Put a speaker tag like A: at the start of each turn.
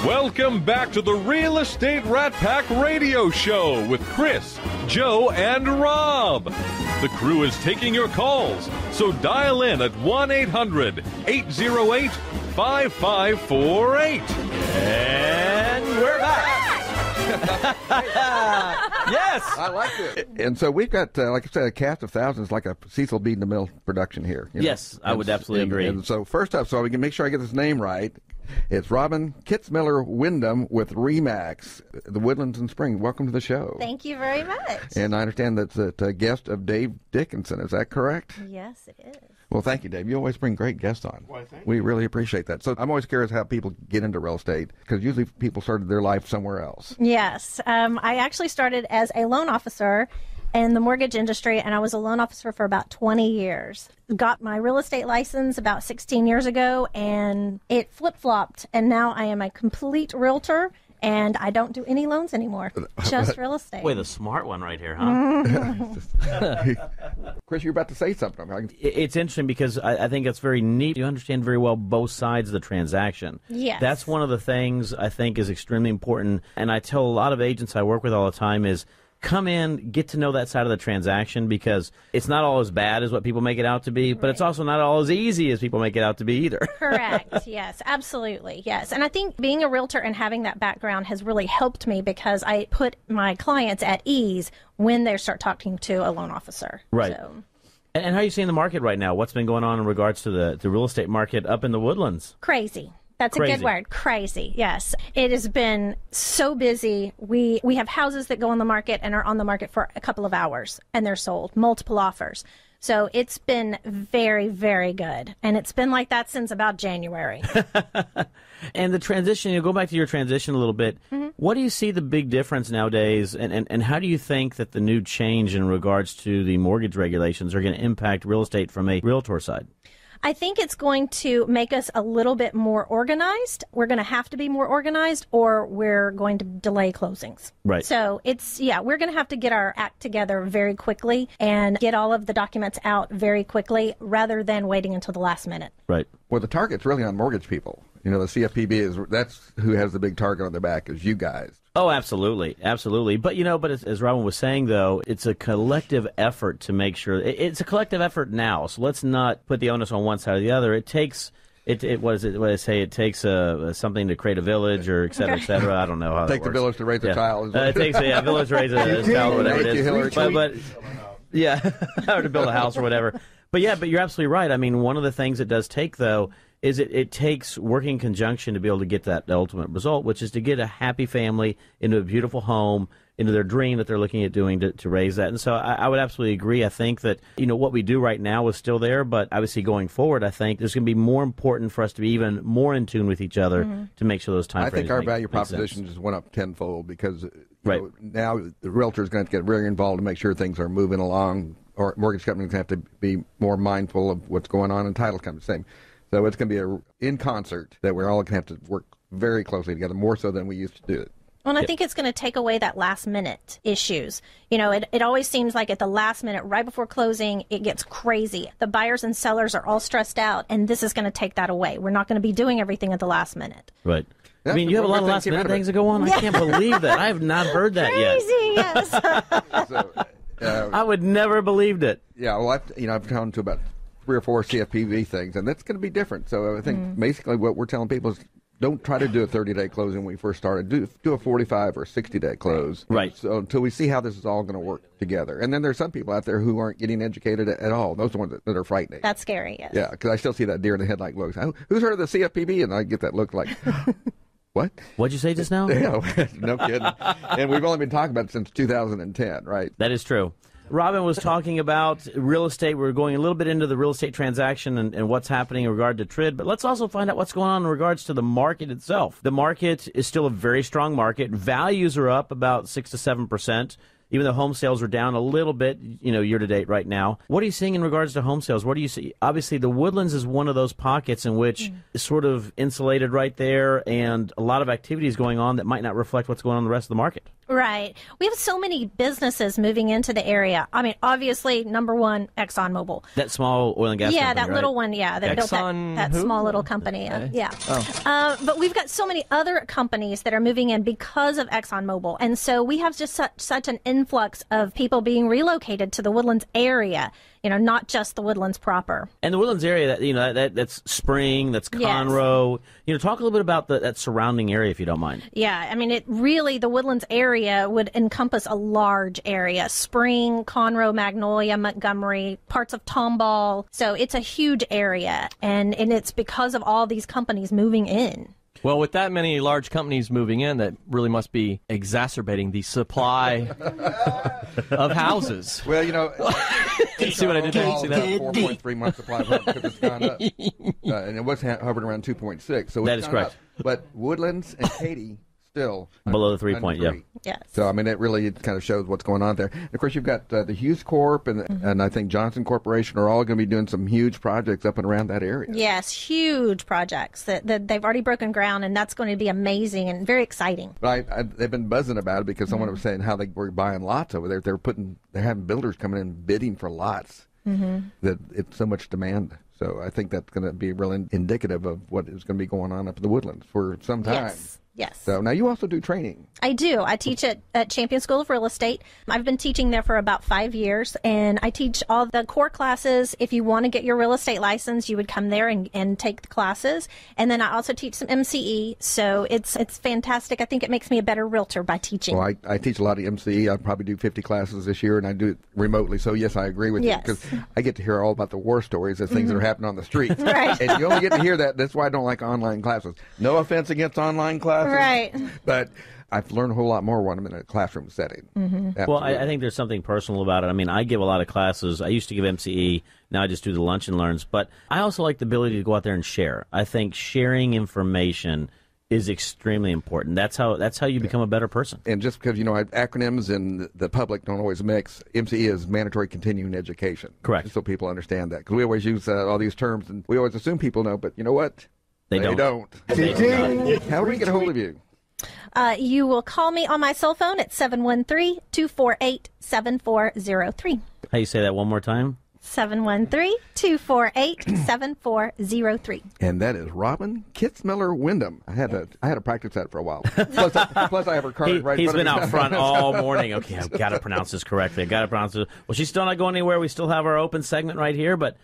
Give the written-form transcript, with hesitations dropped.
A: Welcome back to the Real Estate Rat Pack Radio Show with Chris, Joe, and Rob. The crew is taking your calls, so dial in at 1-800-808-5548. And we're back.
B: Yes,
C: I like it. And so we've got, like I said, a cast of thousands, like a Cecil B. DeMille production here.
B: Yes, I would absolutely agree.
C: And so first up, so we can make sure I get this name right, it's Robin Kitzmiller Wyndham with RE/MAX, the Woodlands and Spring. Welcome to the show.
D: Thank you very much.
C: And I understand that's a guest of Dave Dickinson. Is that correct?
D: Yes, it is.
C: Well, thank you, Dave. You always bring great guests on.
E: Why, thank
C: we really appreciate that. So I'm always curious how people get into real estate, because usually people started their life somewhere else.
D: Yes. I actually started as a loan officer in the mortgage industry, and I was a loan officer for about 20 years. Got my real estate license about 16 years ago, and it flip-flopped, and now I am a complete realtor, and I don't do any loans anymore, just real estate.
B: Boy, the smart one right here, huh?
C: Chris, you're about to say something.
B: It's interesting because I think it's very neat. You understand very well both sides of the transaction.
D: Yes.
B: That's one of the things I think is extremely important, and I tell a lot of agents I work with all the time is, come in, get to know that side of the transaction, because it's not all as bad as what people make it out to be, but it's also not all as easy as people make it out to be either.
D: Correct. Yes, absolutely. Yes. And I think being a realtor and having that background has really helped me, because I put my clients at ease when they start talking to a loan officer.
B: Right.
D: So.
B: And how are you seeing the market right now? What's been going on in regards to the real estate market up in the Woodlands?
D: Crazy. That's
B: Crazy.
D: a good word. Crazy. Yes. It has been so busy. We have houses that go on the market and are on the market for a couple of hours, and they're sold, multiple offers. So it's been very, very good. And it's been like that since about January.
B: And the transition, you go back to your transition a little bit. Mm-hmm. What do you see the big difference nowadays, and how do you think that the new change in regards to the mortgage regulations are going to impact real estate from a realtor side?
D: I think it's going to make us a little bit more organized. We're going to have to be more organized, or we're going to delay closings.
B: Right.
D: So we're going to have to get our act together very quickly and get all of the documents out very quickly, rather than waiting until the last minute.
B: Right.
C: Well, the target's really on mortgage people. You know, the CFPB that's who has the big target on their back, is you guys.
B: Oh, absolutely. Absolutely. But, as Robin was saying, though, it's a collective effort to make sure. It's a collective effort now, so let's not put the onus on one side or the other. It takes, what does it say? It takes something to create a village, or et cetera, et cetera. I don't know how that
C: Take the village to raise a child.
B: It takes a village to raise a child, whatever it is. But yeah, or to build a house or whatever. But you're absolutely right. I mean, one of the things it does take, though, is it takes working in conjunction to be able to get that ultimate result, which is to get a happy family into a beautiful home, into their dream that they're looking at doing to raise that. And so I would absolutely agree. I think that, what we do right now is still there, but obviously going forward, I think there's going to be more important for us to be even more in tune with each other to make sure those time frames
C: I think our value
B: make
C: proposition
B: sense.
C: just went up tenfold, because
B: Right.
C: Now the realtor is going to get very involved to make sure things are moving along, or mortgage companies have to be more mindful of what's going on, and title companies the same. So it's going to be in concert that we're all going to have to work very closely together, more so than we used to do it.
D: Well, and I think it's going to take away that last minute issues. It always seems like at the last minute, right before closing, it gets crazy. The buyers and sellers are all stressed out, and this is going to take that away. We're not going to be doing everything at the last minute.
B: Right.
C: That's
B: I mean, you have a lot of last minute things that go on. I can't believe that. I have not heard that
D: Crazy,
B: yet.
D: yes.
B: I would never have believed it.
C: Yeah, well, I've gone to about 3 or 4 CFPB things, and that's going to be different. So I think basically what we're telling people is, don't try to do a 30-day closing when we first started. Do a 45 or 60-day close.
B: Right.
C: So until we see how this is all going to work together. And then there's some people out there who aren't getting educated at all. Those are the ones that are frightening.
D: That's scary, yes.
C: Yeah, because I still see that deer in the headlight looks. Who's heard of the CFPB? And I get that look like, what?
B: What'd you say just now?
C: Yeah, no kidding. And we've only been talking about it since 2010, right?
B: That is true. Robin was talking about real estate. We're going a little bit into the real estate transaction and what's happening in regard to TRID, but let's also find out what's going on in regards to the market itself. The market is still a very strong market. Values are up about 6 to 7%, even though home sales are down a little bit, year to date right now. What are you seeing in regards to home sales? What do you see? Obviously, the Woodlands is one of those pockets in which is sort of insulated right there, and a lot of activities going on that might not reflect what's going on in the rest of the market.
D: Right. We have so many businesses moving into the area. I mean, obviously, number one, ExxonMobil.
B: That small oil and gas company,
D: that
B: right?
D: little one, that built that small little company. Yeah. Oh. But we've got so many other companies that are moving in because of ExxonMobil. And so we have just such an influx of people being relocated to the Woodlands area, not just the Woodlands proper.
B: And the Woodlands area, that's Spring, that's Conroe. Yes. Talk a little bit about that surrounding area, if you don't mind.
D: Yeah, I mean, the Woodlands area would encompass a large area. Spring, Conroe, Magnolia, Montgomery, parts of Tomball. So it's a huge area, and it's because of all these companies moving in.
E: Well, with that many large companies moving in, that really must be exacerbating the supply of houses.
C: Well,
E: see what I did there? See that?
C: 4.3 months supply of homes because it's gone up. And it was hovering around 2.6. So
B: that is correct.
C: Up. But Woodlands and Katy still
B: below the 3 point, yeah.
D: Yes.
C: So, I mean, it kind of shows what's going on there. And of course, you've got the Hughes Corp and I think Johnson Corporation are all going to be doing some huge projects up and around that area.
D: Yes, huge projects that they've already broken ground, and that's going to be amazing and very exciting.
C: But they've been buzzing about it because someone was saying how they were buying lots over there. They're having builders coming in bidding for lots. That it's so much demand. So I think that's going to be really indicative of what is going to be going on up in the Woodlands for some time.
D: Yes.
C: So now you also do training.
D: I do. I teach at Champion School of Real Estate. I've been teaching there for about 5 years, and I teach all the core classes. If you want to get your real estate license, you would come there and take the classes. And then I also teach some MCE, so it's fantastic. I think it makes me a better realtor by teaching.
C: Well, I teach a lot of MCE. I probably do 50 classes this year, and I do it remotely. So, yes, I agree with you because I get to hear all about the war stories of things that are happening on the streets.
D: Right.
C: And you only get to hear that. That's why I don't like online classes. No offense against online classes.
D: Right.
C: But I've learned a whole lot more when I'm in a classroom setting.
B: Well, I think there's something personal about it. I mean, I give a lot of classes. I used to give MCE. Now I just do the lunch and learns. But I also like the ability to go out there and share. I think sharing information is extremely important. That's how you become a better person.
C: And just because, acronyms and the public don't always mix, MCE is mandatory continuing education.
B: Correct.
C: Just so people understand that. Because we always use all these terms, and we always assume people know, but you know what?
B: They don't.
C: How do we get a hold of you?
D: You will call me on my cell phone at 713-248-7403.
B: How you say that one more time?
D: 713-248-7403.
C: And that is Robin Kitzmiller Wyndham. I had to practice that for a while. Plus I have her card right.
B: He's been out front all morning. Okay, I've got to pronounce this correctly. I've got to pronounce it. Well, she's still not going anywhere. We still have our open segment right here, but